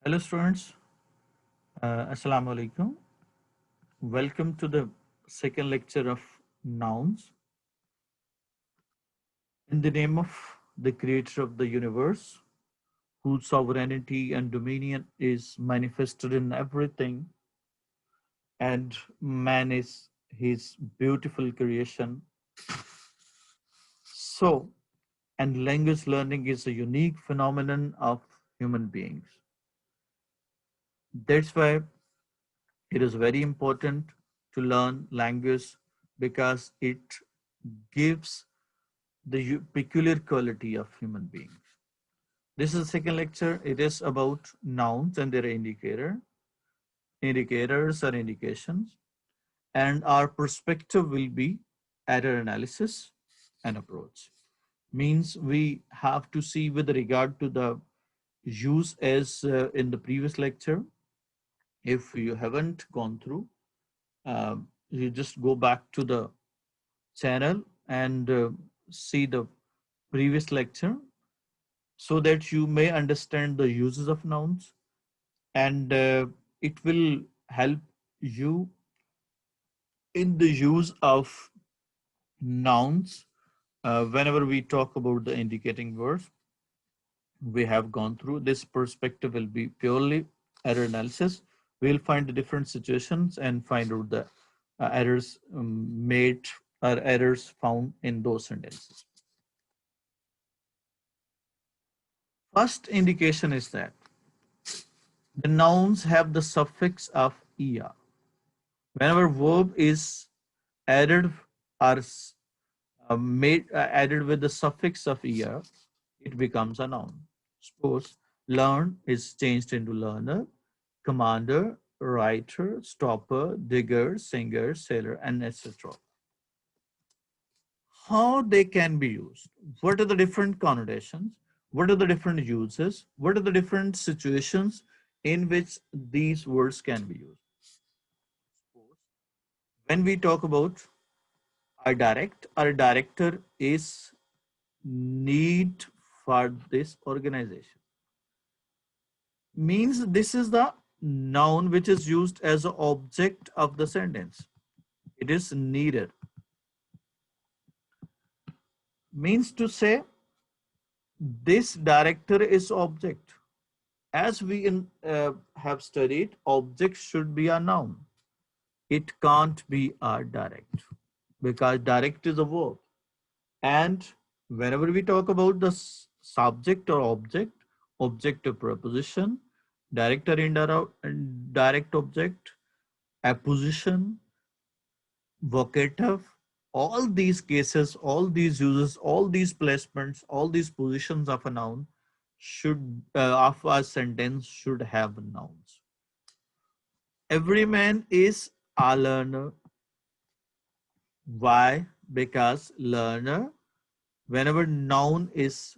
Hello students, Assalamu alaikum. Welcome to the second lecture of nouns. In the name of the creator of the universe, whose sovereignty and dominion is manifested in everything, and man is his beautiful creation. So, and language learning is a unique phenomenon of human beings. That's why it is very important to learn language because it gives the peculiar quality of human beings. This is the second lecture. It is about nouns and their indicators or indications. And our perspective will be error analysis and approach. Means we have to see with regard to the use as in the previous lecture. If you haven't gone through, you just go back to the channel and see the previous lecture so that you may understand the uses of nouns, and it will help you in the use of nouns whenever we talk about the indicating words. We have gone through this. Perspective will be purely error analysis. We'll find the different situations and find out the errors made or errors found in those sentences. First indication is that the nouns have the suffix of er. Whenever verb is added or added with the suffix of er, it becomes a noun. Suppose learn is changed into learner, commander, writer, stopper, digger, singer, sailor, and etc. How they can be used? What are the different connotations? What are the different uses? What are the different situations in which these words can be used? When we talk about our director is need for this organization. Means this is the noun which is used as an object of the sentence. It is needed. Means to say this director is object. As we have studied, object should be a noun. It can't be a direct because direct is a verb. And whenever we talk about the subject or object of preposition, direct or indirect object, apposition, vocative, all these cases, all these uses, all these placements, all these positions of a noun should, of a sentence should have nouns. Every man is a learner. Why? Because learner, whenever noun is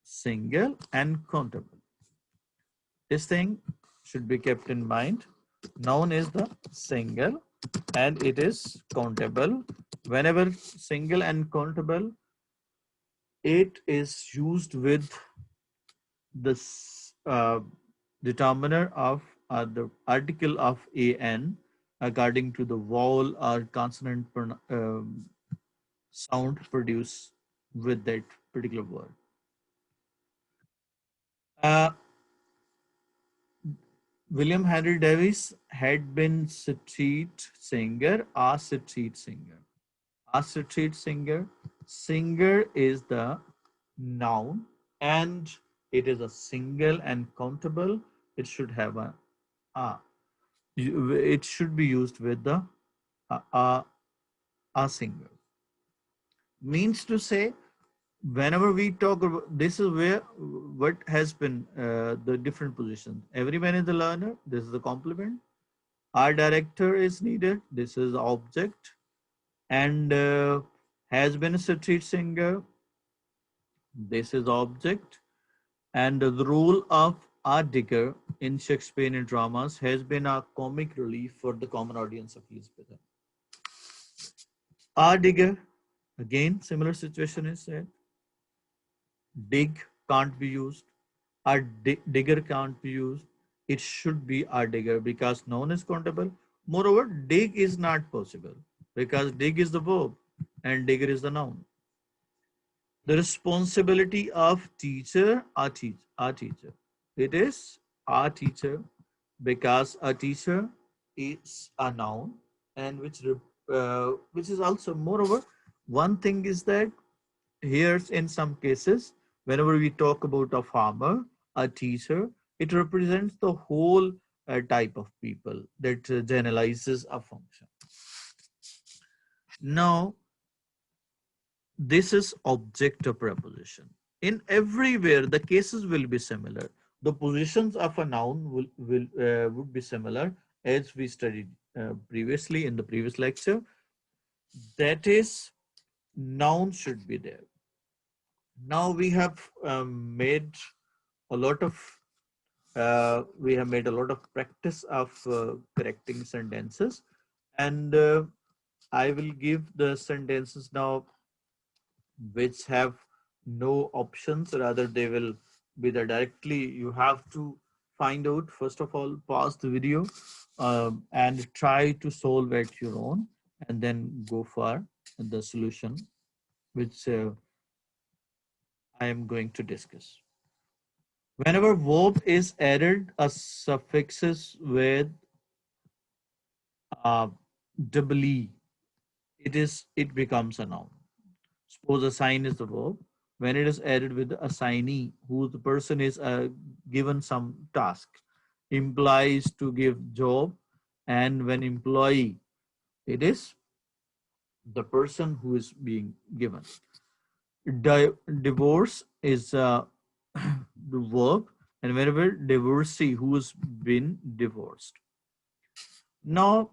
single and countable. This thing should be kept in mind. Noun is the single and it is countable. Whenever single and countable, it is used with the determiner of the article of an according to the vowel or consonant sound produced with that particular word. William Henry Davis had been street singer, a street singer. A street singer. Singer is the noun and it is a single and countable. It should have a. It should be used with the a singer. Means to say, whenever we talk about, this is where what has been the different positions. Every man is a learner. This is the complement. Our director is needed. This is object, and has been a street singer. This is object, and the role of a digger in Shakespearean dramas has been a comic relief for the common audience of Elizabeth. A digger, again, similar situation is said. Dig can't be used. A digger can't be used. it should be a digger because noun is countable. Moreover, dig is not possible because dig is the verb and digger is the noun. The responsibility of teacher, a teacher. It is a teacher because a teacher is a noun and which is also moreover one thing is that here in some cases whenever we talk about a farmer, a teacher, it represents the whole type of people that generalizes a function. Now this is objective preposition. In everywhere, the cases will be similar. The positions of a noun would be similar as we studied previously in the previous lecture. That is, noun should be there. Now we have made a lot of practice of correcting sentences, and I will give the sentences now which have no options, rather they will be there directly. You have to find out, first of all, pause the video and try to solve at your own and then go for the solution which I am going to discuss. Whenever verb is added a suffixes with uh, double E, it becomes a noun. Suppose assign is the verb. When it is added with the assignee, who the person is given some task, implies to give job, and when employee, it is the person who is being given. Divorce is the verb, and whenever divorcee, who's been divorced. Now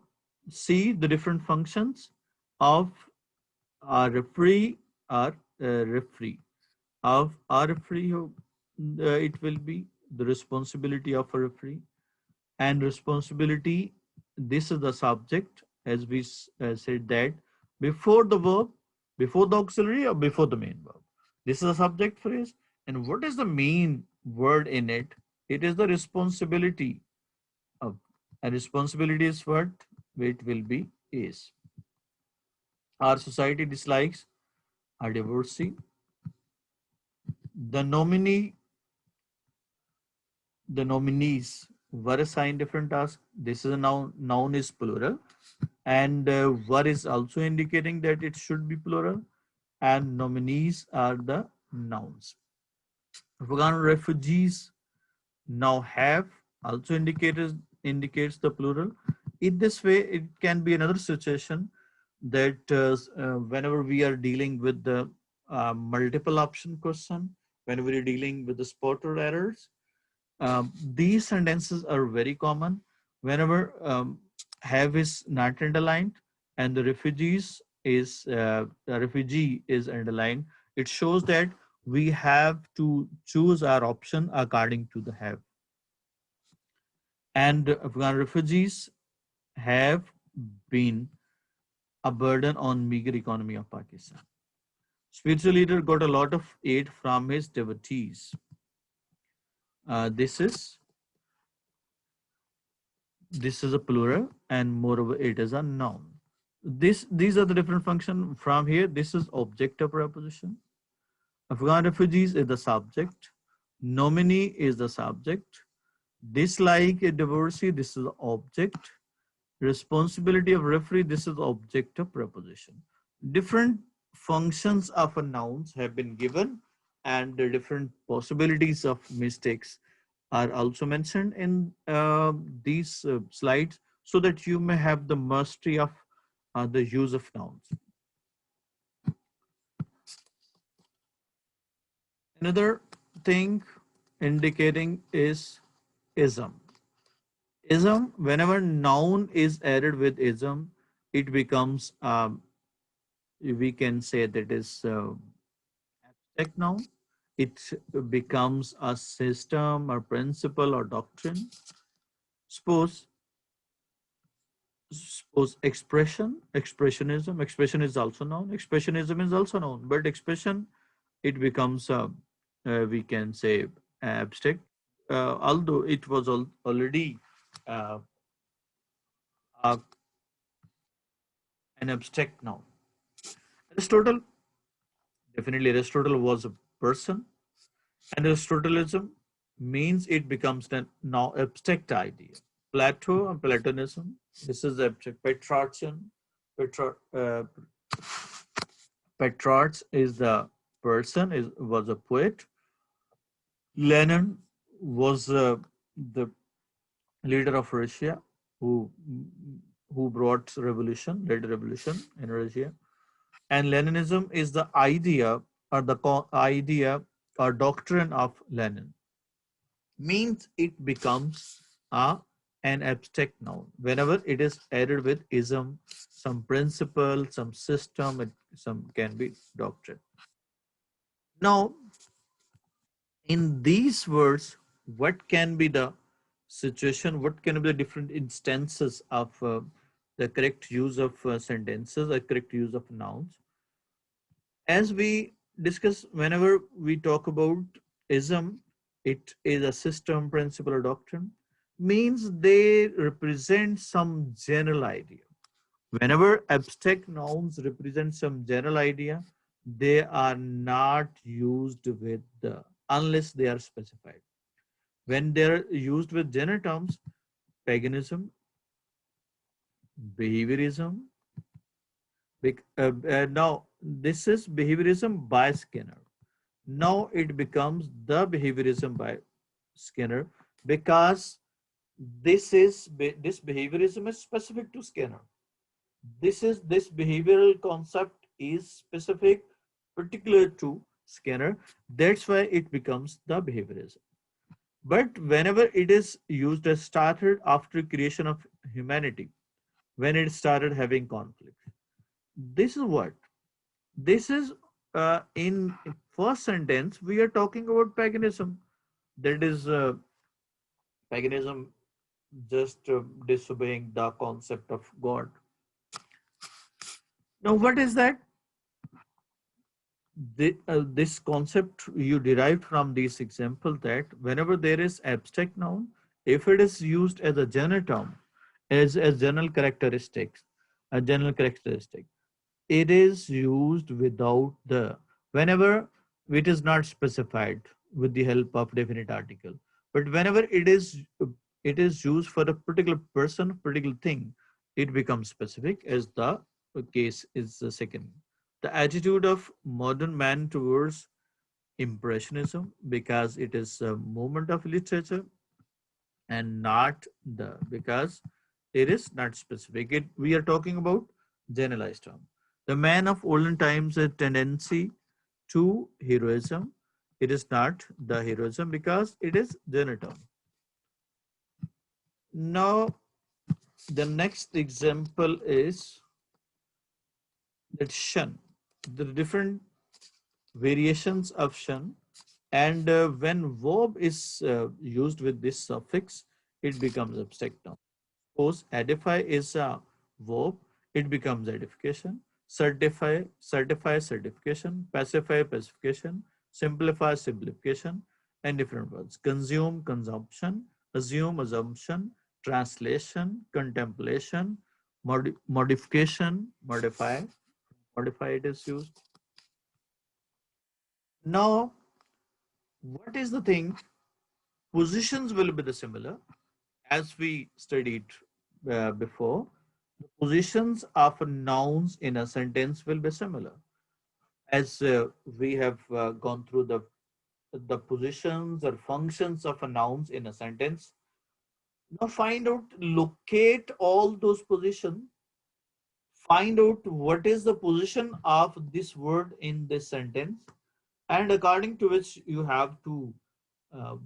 see the different functions of a referee or referee. Of a referee, it will be the responsibility of a referee, and responsibility, this is the subject, as we said that before the verb, before the auxiliary or before the main verb. This is a subject phrase, and what is the main word in it? It is the responsibility of, and responsibility is what it will be is. Our society dislikes a divorcee. The nominee, the nominees were assigned different tasks. This is a noun. Noun is plural, and were is also indicating that it should be plural, and nominees are the nouns. Afghan refugees now have also indicates the plural. In this way, it can be another situation that whenever we are dealing with the multiple option question, when we are dealing with the spotted errors, these sentences are very common. Whenever have is not underlined and the refugee is underlined, it shows that we have to choose our option according to the have. And Afghan refugees have been a burden on meager economy of Pakistan. Spiritual leader got a lot of aid from his devotees. This is a plural, and moreover it is a noun. These are the different functions from here. This is object of preposition. Afghan refugees is the subject. Nominee is the subject. Dislike a divorcee, this is the object. Responsibility of referee, this is the object of preposition. Different functions of a nouns have been given, and the different possibilities of mistakes are also mentioned in these slides, so that you may have the mastery of the use of nouns. Another thing indicating is ism. Ism, whenever noun is added with ism, it becomes, we can say that is abstract noun. It becomes a system or principle or doctrine. Suppose expression is also noun. Expressionism is also noun, but expression, it becomes, we can say abstract. although it was already uh, uh, an abstract noun. Aristotle, definitely Aristotle was a person, and Aristotelianism means it becomes the now abstract idea. Plato and Platonism, this is abstract. Petrarch, Petrarch is the person, was a poet. Lenin was the leader of Russia who brought revolution, led revolution in Russia. And Leninism is the idea or the idea or doctrine of Lenin. Means it becomes an abstract noun. Whenever it is added with ism, some principle, some system, some can be doctrine. Now, in these words, what can be the situation, what can be the different instances of the correct use of sentences or correct use of nouns? As we discuss, whenever we talk about ism, it is a system, principle, or doctrine, means they represent some general idea. Whenever abstract nouns represent some general idea, they are not used with the, unless they are specified. When they're used with general terms, paganism, behaviorism, now this is behaviorism by Skinner. Now it becomes the behaviorism by Skinner because this behaviorism is specific to Skinner. This behavioral concept is specific, particular to Skinner. That's why it becomes the behaviorism. But whenever it is used as started after creation of humanity, when it started having conflict, this is what this is. In first sentence, we are talking about paganism. That is paganism, just disobeying the concept of God. Now, what is that? This concept you derived from this example, that whenever there is abstract noun, if it is used as a general term, as general characteristics, a general characteristic, it is used without the, whenever it is not specified with the help of definite article, but whenever it is used for a particular person, particular thing, it becomes specific, as the case is the second. The attitude of modern man towards impressionism, because it is a movement of literature and not the, because it is not specific. We are talking about generalized term. The man of olden times a tendency to heroism. It is not the heroism because it is general term. Now, the next example is that shun. The different variations of shun, and when verb is used with this suffix, it becomes abstract noun. Suppose edify is a verb, it becomes edification. Certify, certification. Pacify, pacification. Simplify, simplification, and different words. Consume, consumption. Assume, assumption. Translation, contemplation. Modification, modify. Modify, it is used. Now, what is the thing? Positions will be the similar, as we studied before. The positions of nouns in a sentence will be similar, as we have gone through the positions or functions of a nouns in a sentence. Now find out, locate all those positions, find out what is the position of this word in this sentence, and according to which you have to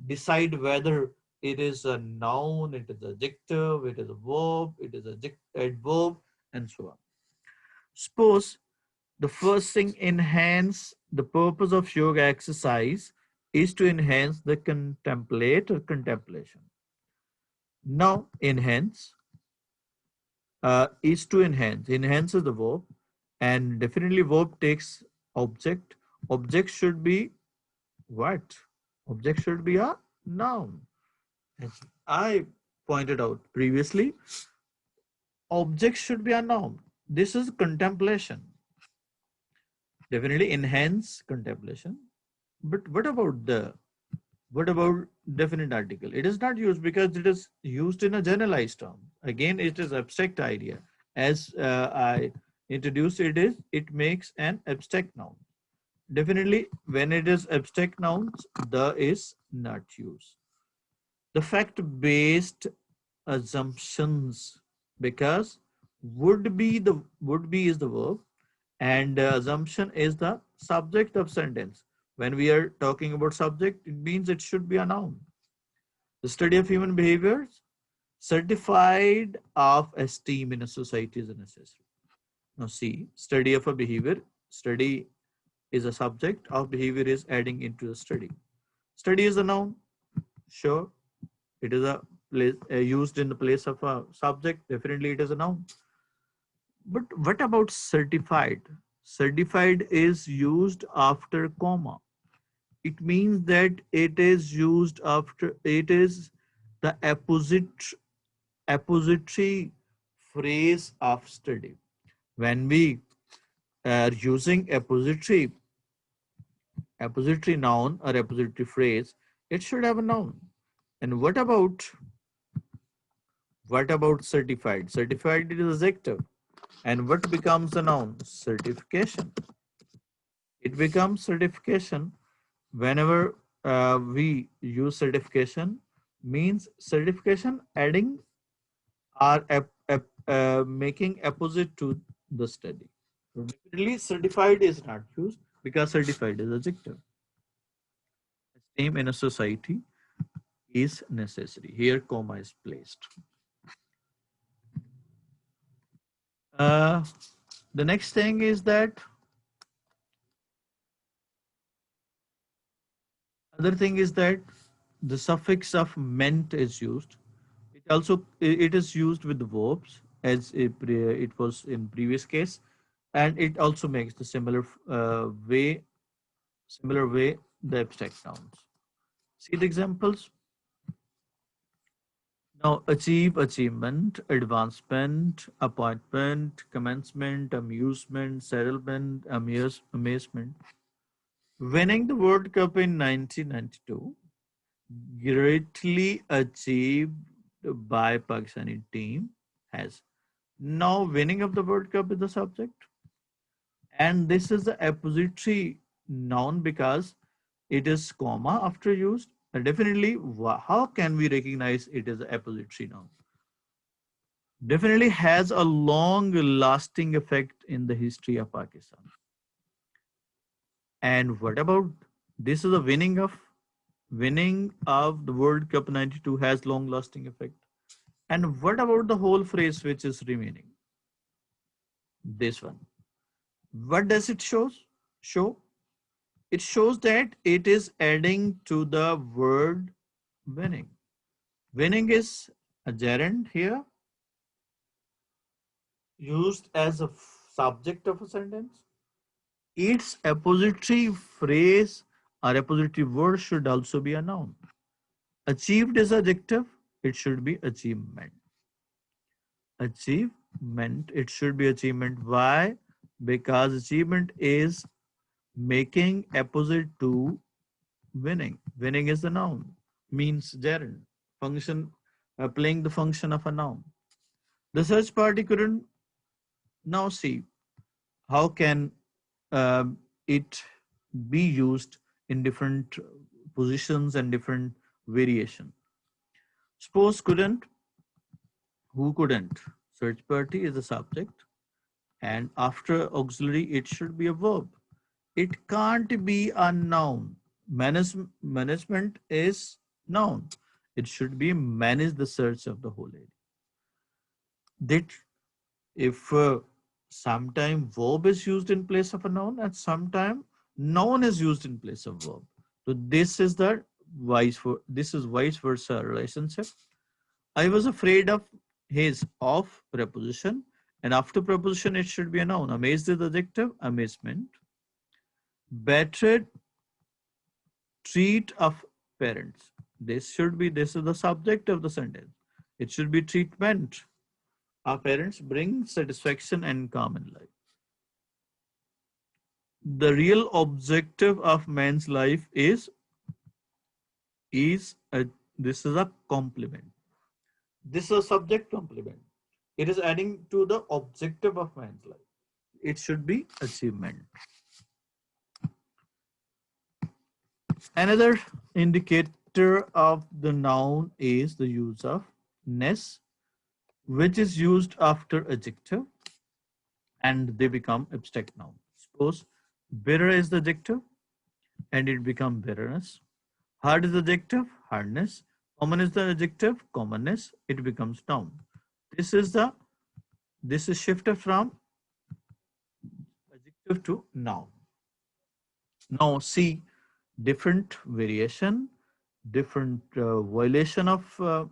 decide whether it is a noun, it is adjective, it is a verb, it is adverb, and so on. Suppose the first thing, enhance. The purpose of yoga exercise is to enhance the contemplate or contemplation. Now, enhance is to enhance. Enhance is the verb, and definitely verb takes object. Object should be what? Object should be a noun. As I pointed out previously, object should be a noun. This is contemplation. Definitely enhance contemplation. But what about definite article? It is not used because it is used in a generalized term. Again, it is abstract idea. As I introduced, it makes an abstract noun. Definitely, when it is abstract nouns, the is not used. The fact-based assumptions, because would be is the verb, and assumption is the subject of sentence. When we are talking about subject, it means it should be a noun. The study of human behaviors, certified of esteem in a society is necessary. Now see, study of a behavior, study is a subject, of behavior is adding into the study. Study is a noun, sure. It is a place used in the place of a subject, definitely it is a noun. But what about certified? Certified is used after comma. It means that it is used after, it is the appository phrase of study. When we are using appository noun or appository phrase, it should have a noun. And what about certified? Certified is adjective. And what becomes the noun? Certification. It becomes certification whenever we use certification, means certification adding or making opposite to the study. Definitely certified is not used because certified is adjective. Esteem in a society is necessary. Here comma is placed. Uh, the next thing is that other thing is that the suffix of meant is used. It is used with the verbs as it was in previous case, and it also makes the similar way the abstract nouns. See the examples. Now, achieve, achievement, advancement, appointment, commencement, amusement, settlement, amazement. Winning the World Cup in 1992, greatly achieved by Pakistani team, has. Now, winning of the World Cup is the subject, and this is the appository noun because it is comma after used. And definitely, how can we recognize it as an appository noun? Definitely has a long lasting effect in the history of Pakistan. And what about this is a winning of the World Cup 92 has long lasting effect. And what about the whole phrase which is remaining? This one. What does it show? It shows that it is adding to the word winning. Winning is a gerund here used as a subject of a sentence. Its appository phrase or appository word should also be a noun. Achieved is adjective, it should be achievement. Achievement, it should be achievement. Why? Because achievement is making opposite to winning. Winning is the noun, means gerund, function, playing the function of a noun. The search party couldn't now see how can it be used in different positions and different variation. Suppose couldn't, who couldn't? Search party is a subject, and after auxiliary it should be a verb. It can't be a noun. Management is noun. It should be manage the search of the whole area. That if sometime verb is used in place of a noun and sometime noun is used in place of verb. So this is vice versa relationship. I was afraid of his of preposition, and after preposition it should be a noun. Amazed is adjective, amazement. Better treat of parents. This is the subject of the sentence. It should be treatment. Our parents bring satisfaction and calm in life. The real objective of man's life is a, this is a complement. This is a subject complement. It is adding to the objective of man's life. It should be achievement. Another indicator of the noun is the use of ness, which is used after adjective and they become abstract noun. Suppose bitter is the adjective and it becomes bitterness. Hard is the adjective, hardness. Common is the adjective, commonness. It becomes noun. This is shifted from adjective to noun. Now see different variation, different violation of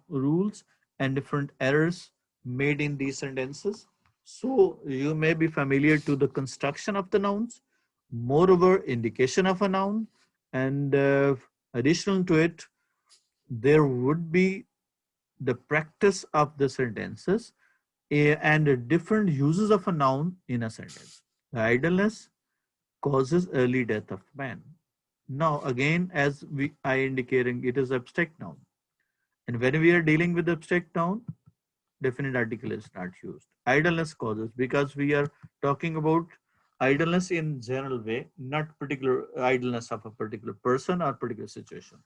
rules and different errors made in these sentences. So you may be familiar to the construction of the nouns, moreover indication of a noun, and additional to it, there would be the practice of the sentences and different uses of a noun in a sentence. Idleness causes early death of man. Now again, as I indicating, it is abstract noun. And when we are dealing with abstract noun, definite article is not used. Idleness causes, because we are talking about idleness in general way, not particular idleness of a particular person or particular situation.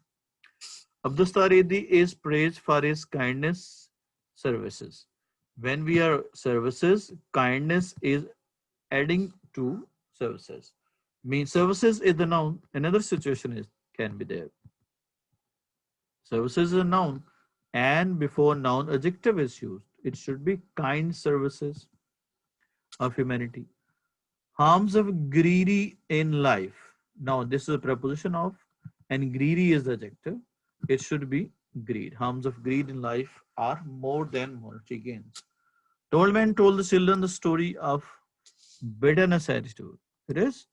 Abdustaridi is praised for his kindness services. When we are services, kindness is adding to services. Means services is the noun. Another situation is can be there. Services is a noun, and before noun adjective is used. It should be kind services of humanity. Harms of greedy in life. Now this is a preposition of, and greedy is the adjective. It should be greed. Harms of greed in life are more than monetary gains. Told man told the children the story of bitterness attitude. It is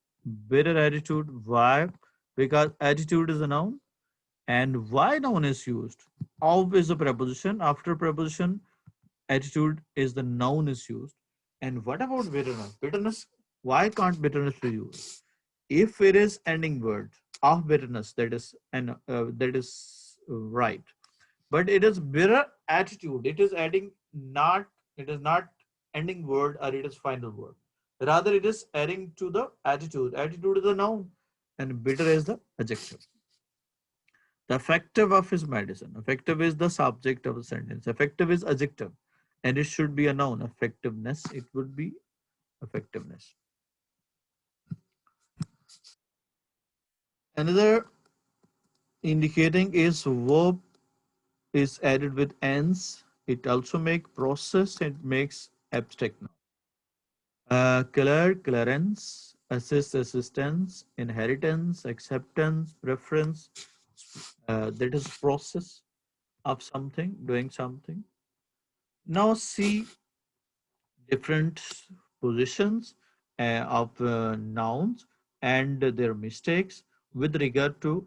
bitter attitude. Why? Because attitude is a noun. And why noun is used? Of is a preposition. After preposition, attitude is the noun is used. And what about bitterness? Bitterness, why can't bitterness be used? If it is ending word of bitterness, that is right. But it is bitter attitude. It is adding not, it is not ending word or it is final word. Rather, it is adding to the attitude. Attitude is the noun and bitter is the adjective. The effective of his medicine. Effective is the subject of the sentence. Effective is adjective. And it should be a noun. Effectiveness. It would be effectiveness. Another indicating is verb is added with ends. It also makes process. It makes abstract noun. Clear, clearance, assist, assistance, inheritance, acceptance, preference. That is process of something, doing something. Now see different positions of nouns and their mistakes with regard to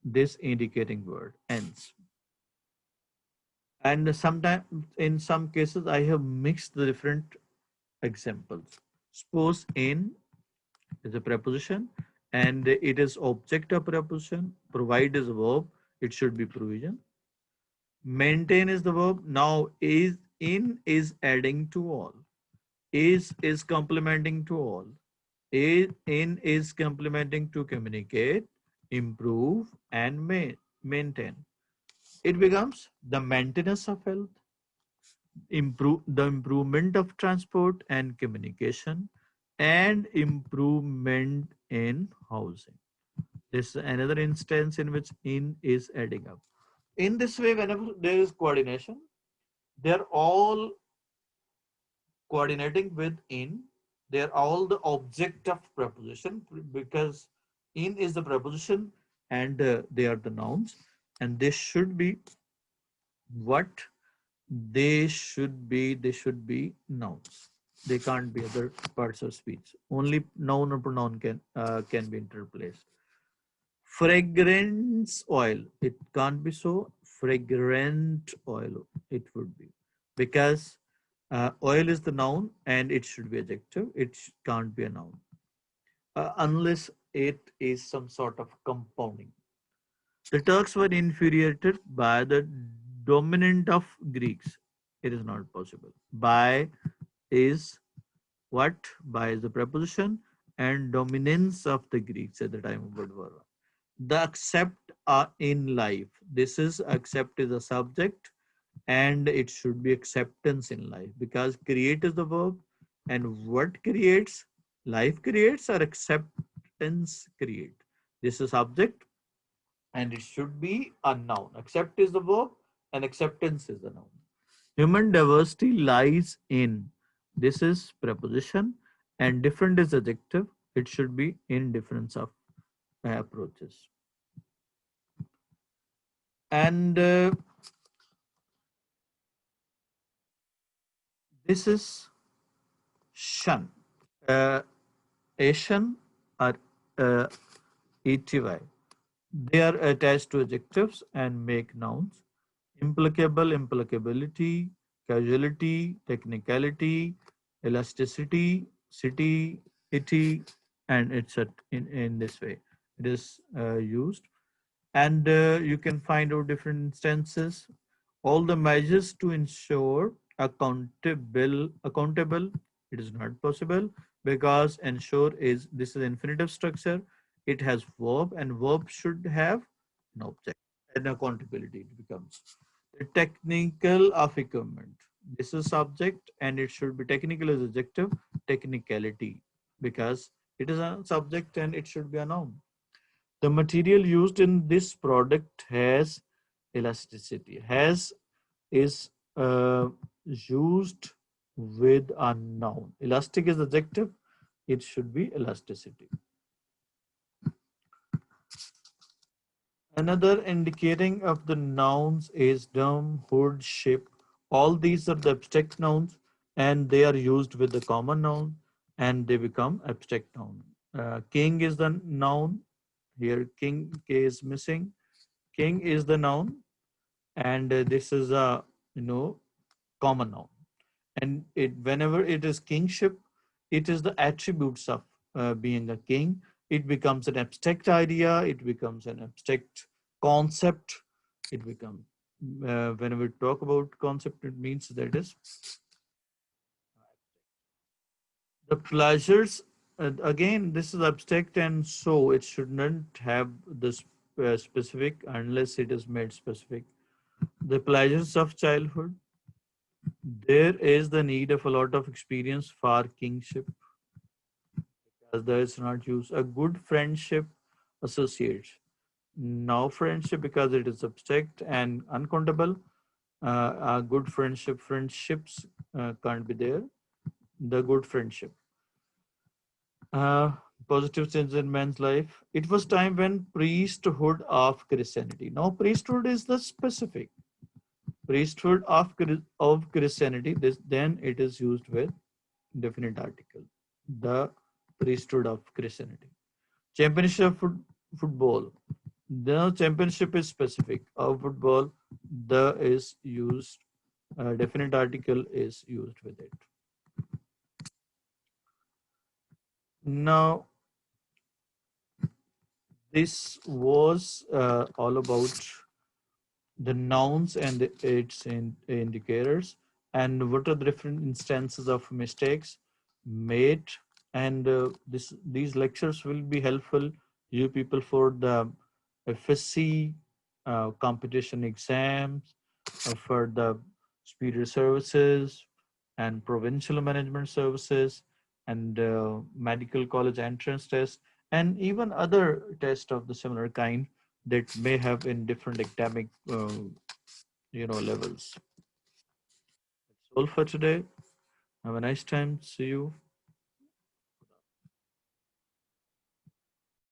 this indicating word ends. And sometimes in some cases I have mixed the different examples. Suppose in is a preposition and it is object of preposition. Provide is a verb. It should be provision. Maintain is the verb. Now is in is adding to all. Is complementing to all. In is complementing to communicate, improve, and maintain. It becomes the maintenance of health, improvement of transport and communication, and improvement in housing. This is another instance in which in is adding up. In this way, whenever there is coordination, they're all coordinating with in. They're all the object of preposition because in is the preposition and they are the nouns, and they should be what they should be nouns. They can't be other parts of speech. Only noun or pronoun can be interplaced. Fragrance oil. It can't be so. Fragrant oil. It would be because oil is the noun and it should be adjective. It can't be a noun unless it is some sort of compounding. The Turks were infuriated by the dominant of Greeks. It is not possible. By is what? By is the preposition and dominance of the Greeks at the time of World War I. The accept in life. This is accept is a subject and it should be acceptance in life because create is the verb and what creates? Life creates or acceptance create. This is subject and it should be a noun. Accept is the verb and acceptance is the noun. Human diversity lies in. This is preposition and different is adjective. It should be in difference of approaches. And this is shun. Uh, Asian or ety. They are attached to adjectives and make nouns. Implicable, implicability, causality, technicality, elasticity, city, itty, and it's in this way. It is used. And you can find out different instances. All the measures to ensure accountable. It is not possible because ensure is this is infinitive structure. It has verb and verb should have an object and accountability. It becomes the technical of equipment. This is subject and it should be technical as adjective. Technicality because it is a subject and it should be a noun. The material used in this product has elasticity. Has is used with a noun. Elastic is adjective. It should be elasticity. Another indicating of the nouns is dome, hood, ship. All these are the abstract nouns and they are used with the common noun and they become abstract noun. King is the noun. Here king K is missing. King is the noun and this is a common noun. And it whenever it is kingship, it is the attributes of being a king. It becomes an abstract idea. It becomes an abstract concept. It becomes whenever we talk about concept, it means that is the pleasures. Again, this is abstract, and so it should not have this specific unless it is made specific. The pleasures of childhood. There is the need of a lot of experience for kingship as there is not use. A good friendship associates. Now friendship because it is abstract and uncountable. A good friendships can't be there. The good friendship. Uh, Positive change in man's life. It was time when priesthood of Christianity. Now priesthood is the specific. Priesthood of Christianity. Then it is used with definite article. The priesthood of Christianity. Championship of football. The championship is specific. Of football, the is used. Definite article is used with it. Now, this was all about the nouns and its indicators and what are the different instances of mistakes made, and these lectures will be helpful you people for the FSC competition exams, for the superior services and provincial management services and medical college entrance test and even other tests of the similar kind that may have in different academic levels. That's all for today. Have a nice time. See you.